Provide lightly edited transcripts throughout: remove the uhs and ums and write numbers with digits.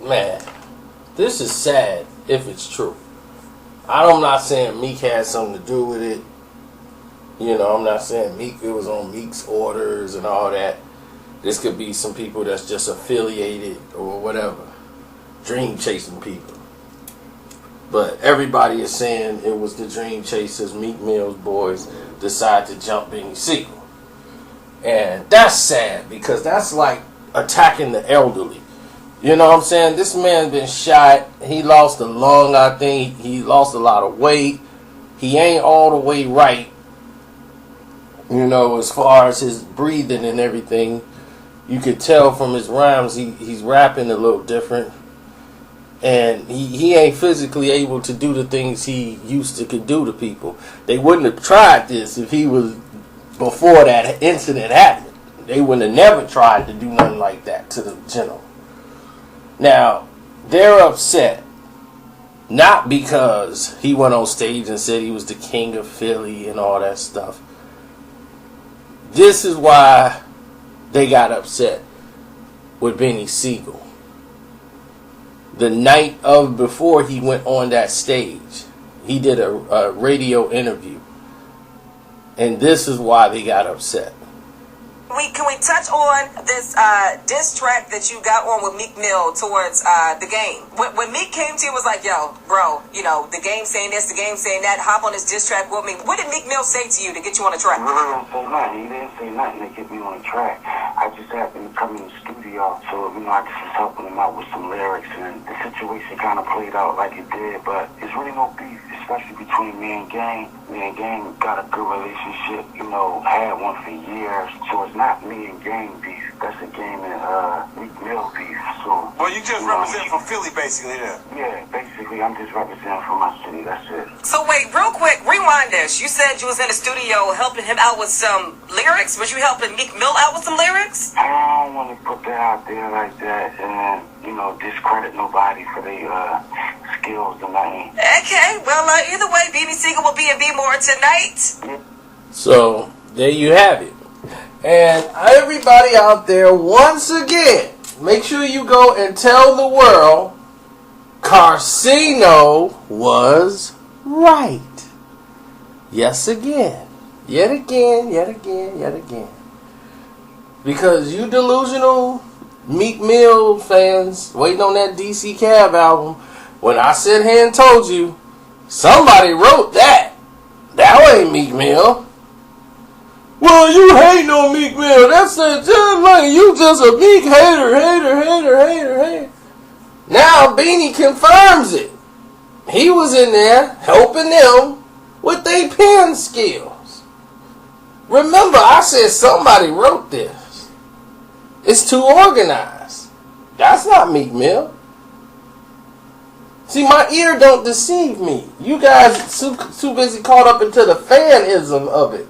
Man, this is sad if it's true. I'm not saying Meek had something to do with it. You know, I'm not saying Meek, it was on Meek's orders and all that. This could be some people that's just affiliated or whatever. Dream chasing people. But everybody is saying it was the Dream Chasers, Meek Mill's boys, decide to jump Beanie Sigel. And that's sad because that's like attacking the elderly. You know what I'm saying? This man's been shot. He lost a lung, I think. He lost a lot of weight. He ain't all the way right. You know, as far as his breathing and everything. You could tell from his rhymes he's rapping a little different. And he ain't physically able to do the things he used to could do to people. They wouldn't have tried this if he was before that incident happened. They wouldn't have never tried to do nothing like that to the general. Now, they're upset. Not because he went on stage and said he was the king of Philly and all that stuff. This is why they got upset with Beanie Sigel. The night of before he went on that stage, he did a radio interview. And this is why they got upset. Can we touch on this diss track that you got on with Meek Mill towards the game? When Meek came to you, was like, yo, bro, you know, the game saying this, the game saying that, hop on this diss track with me. What did Meek Mill say to you to get you on the track? He didn't say nothing. He didn't say nothing to get me on the track. I just happened to come in the studio, so, you know, I just was helping him out with some lyrics, and the situation kind of played out like it did, but it's really no beef, especially between me and Gang. Me and Gang got a good relationship, you know, had one for years, so it's not me and Gang beef. That's a Gang and Meek Mill beef. So, well, you just represent for Philly, basically, then. Yeah, basically, I'm just representing for my city. That's it. So wait, real quick, rewind this. You said you was in the studio helping him out with some lyrics. Was you helping Meek Mill out with some lyrics? I don't want to put that out there like that and, you know, discredit nobody for their skills or nothing. Okay, well, either way, Beanie Sigel will be in B-More tonight. So, there you have it. And everybody out there, once again, make sure you go and tell the world Carcino was right. Yes, again. Yet again, yet again, yet again. Because you delusional Meek Mill fans waiting on that DC Cab album, when I said here and told you, somebody wrote that. That ain't Meek Mill. Well, you hating on Meek Mill. That's like you just a Meek hater. Now Beanie confirms it. He was in there helping them with their pen skills. Remember, I said somebody wrote this. It's too organized. That's not Meek Mill. See, my ear don't deceive me. You guys too busy caught up into the fanism of it.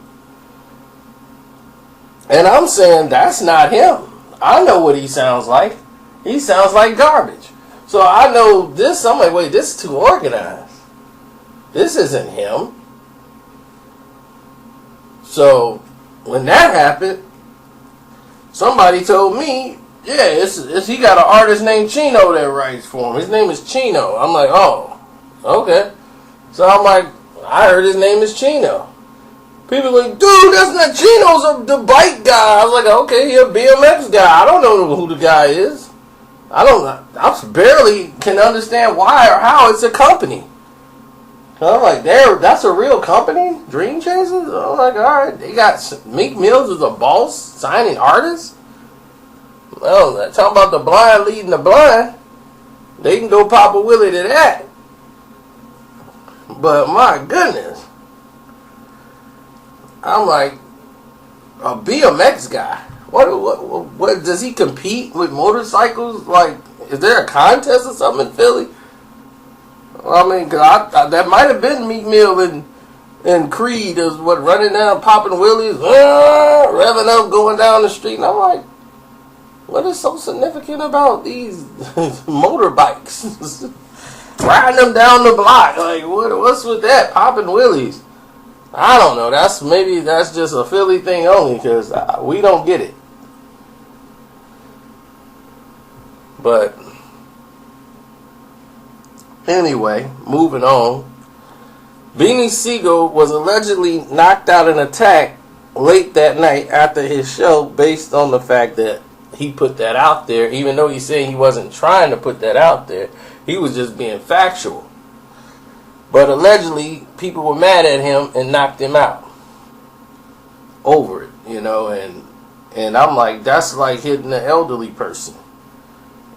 And I'm saying that's not him. I know what he sounds like. He sounds like garbage. So I know this. I'm like, wait, this is too organized. This isn't him. So when that happened, somebody told me, yeah, he got an artist named Chino that writes for him. His name is Chino. I'm like, oh, okay. So I'm like, I heard his name is Chino. People are like, dude, that's not Chino's the bike guy. I was like, okay, he's a BMX guy. I don't know who the guy is. I barely can understand why or how it's a company. So I'm like, that's a real company? Dream Chasers? I'm like, alright, they got Meek Mills as a boss, signing artists? Well, talking about the blind leading the blind. They can go pop a willie to that. But my goodness. I'm like, a BMX guy. What does he compete with motorcycles? Like, is there a contest or something in Philly? Well, I mean, cause that might have been Meek Mill and Creed is what running down, popping wheelies, revving up, going down the street. And I'm like, what is so significant about these motorbikes? Riding them down the block. Like, what's with that? Popping wheelies. I don't know. Maybe that's just a Philly thing only because we don't get it. But Anyway, moving on. Beanie Sigel was allegedly knocked out in an attack late that night after his show based on the fact that he put that out there, even though he said he wasn't trying to put that out there. He was just being factual. But allegedly, people were mad at him and knocked him out over it, you know, and I'm like, that's like hitting an elderly person.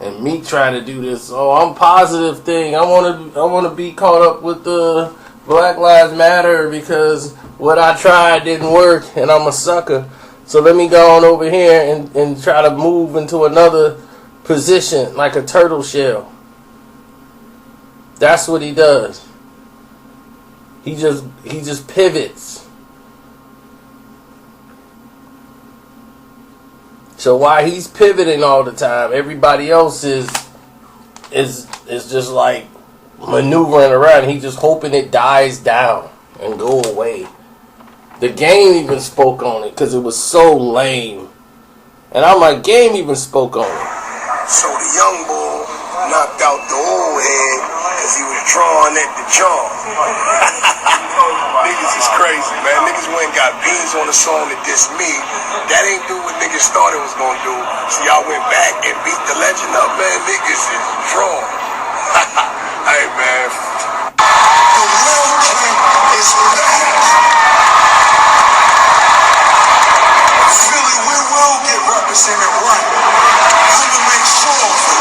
And me trying to do this, I'm positive thing. I want to be caught up with the Black Lives Matter because what I tried didn't work and I'm a sucker. So let me go on over here and try to move into another position like a turtle shell. That's what he does. He just pivots. So while he's pivoting all the time, everybody else is just like maneuvering around. He's just hoping it dies down and go away. The Game even spoke on it because it was so lame. And I'm like, Game even spoke on it. So the young bull knocked out the old head because he was drawing at the jaw. Niggas is crazy, man. Niggas went and got beans on the song that diss me. That ain't do what niggas thought it was gonna do. So y'all went back and beat the legend up, man. Niggas is drawn. Hey, man. The real king is back. Philly, we will get represented right. I'm gonna make sure of it.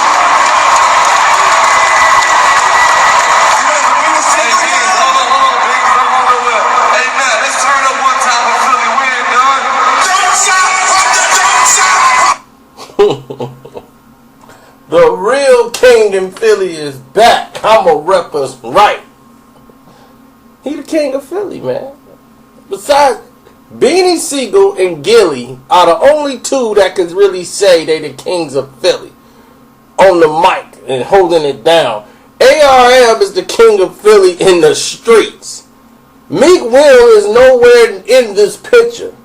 The real king in Philly is back. I'ma rep us right. He the king of Philly, man. Besides, Beanie Sigel and Gilly are the only two that can really say they the kings of Philly on the mic and holding it down. ARM is the king of Philly in the streets. Meek Mill is nowhere in this picture.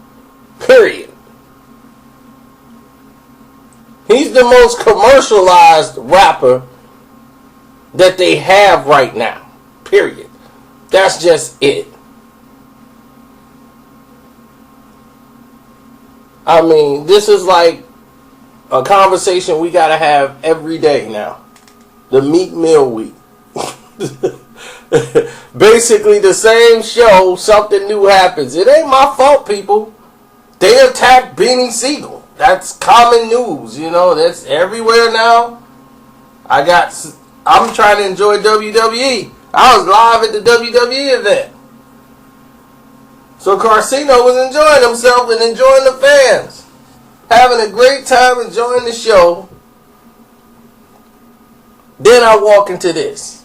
Period. He's the most commercialized rapper that they have right now. Period. That's just it. I mean, this is like a conversation we gotta have every day now. The Meek Mill week. Basically the same show, something new happens. It ain't my fault, people. They attacked Beanie Sigel. That's common news, you know. That's everywhere now. I'm trying to enjoy WWE. I was live at the WWE event. So Carcino was enjoying himself and enjoying the fans. Having a great time enjoying the show. Then I walk into this.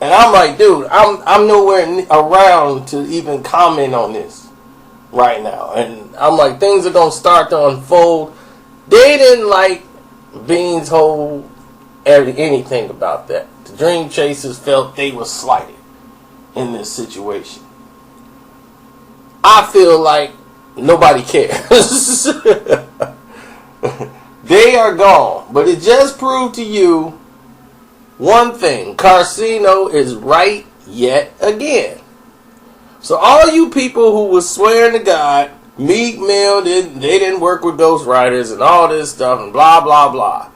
And I'm like, dude, I'm nowhere around to even comment on this right now. And I'm like, things are going to start to unfold. They didn't like Bean's whole anything about that. The Dream Chasers felt they were slighted in this situation. I feel like nobody cares. They are gone. But it just proved to you one thing. Carcino is right yet again. So all you people who was swearing to God, Meek Mill, they didn't work with ghostwriters and all this stuff and blah, blah, blah.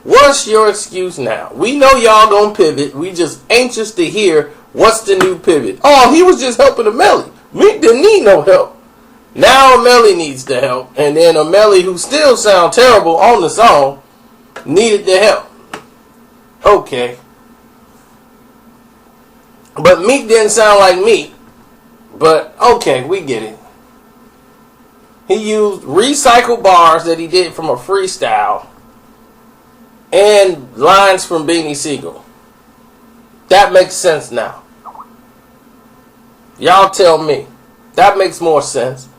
What's your excuse now? We know y'all gonna pivot. We just anxious to hear what's the new pivot. Oh, he was just helping Amelly. Meek didn't need no help. Now Amelly needs the help. And then Amelly, who still sound terrible on the song, needed the help. Okay. But Meek didn't sound like Meek. But, okay, we get it. He used recycled bars that he did from a freestyle and lines from Beanie Sigel. That makes sense now. Y'all tell me. That makes more sense.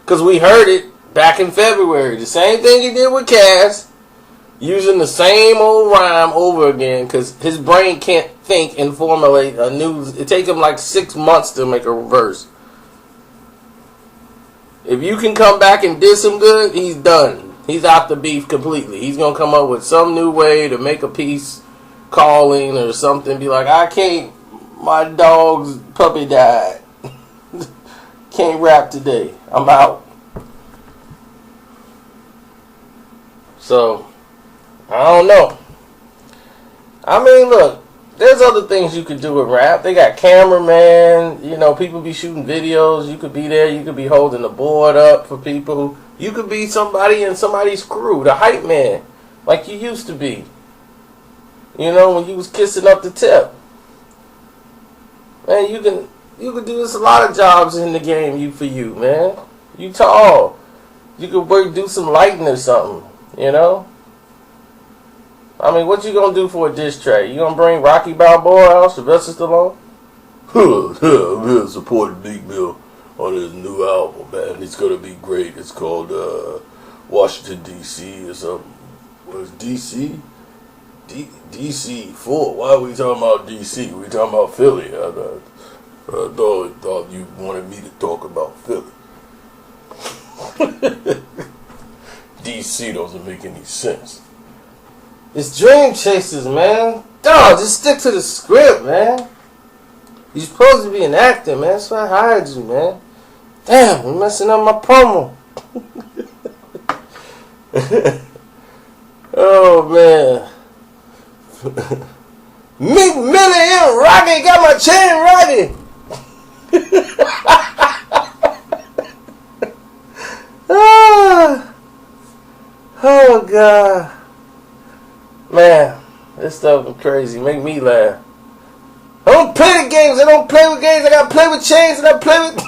Because we heard it back in February. The same thing he did with Cass. Using the same old rhyme over again. Because his brain can't think and formulate a new... It takes him like 6 months to make a verse. If you can come back and diss him good, he's done. He's out the beef completely. He's going to come up with some new way to make a piece calling or something, be like, I can't, my dog's puppy died. Can't rap today. I'm out. So, I don't know. I mean, look, there's other things you could do with rap. They got cameraman, you know, people be shooting videos. You could be there. You could be holding the board up for people. You could be somebody in somebody's crew, the hype man, like you used to be. You know, when you was kissing up the tip. Man, you can do this a lot of jobs in the game for you, man. You tall. You could do some lighting or something, you know? I mean, what you gonna do for a diss track? You gonna bring Rocky Balboa out, Sylvester Stallone? I'm here supporting Meek Mill on his new album, man. It's gonna be great. It's called Washington, D.C. or something. What is D.C.? D.C. 4. Why are we talking about D.C.? We talking about Philly. I thought you wanted me to talk about Philly. D.C. doesn't make any sense. It's Dream Chasers, man. Dog, just stick to the script, man. You're supposed to be an actor, man. That's why I hired you, man. Damn, you're messing up my promo. Oh, man. Meek Mill and Rocky got my chain ready. Oh, God. Man, this stuff is crazy. Make me laugh. I don't play the games. I don't play with games. I gotta play with chains and I play with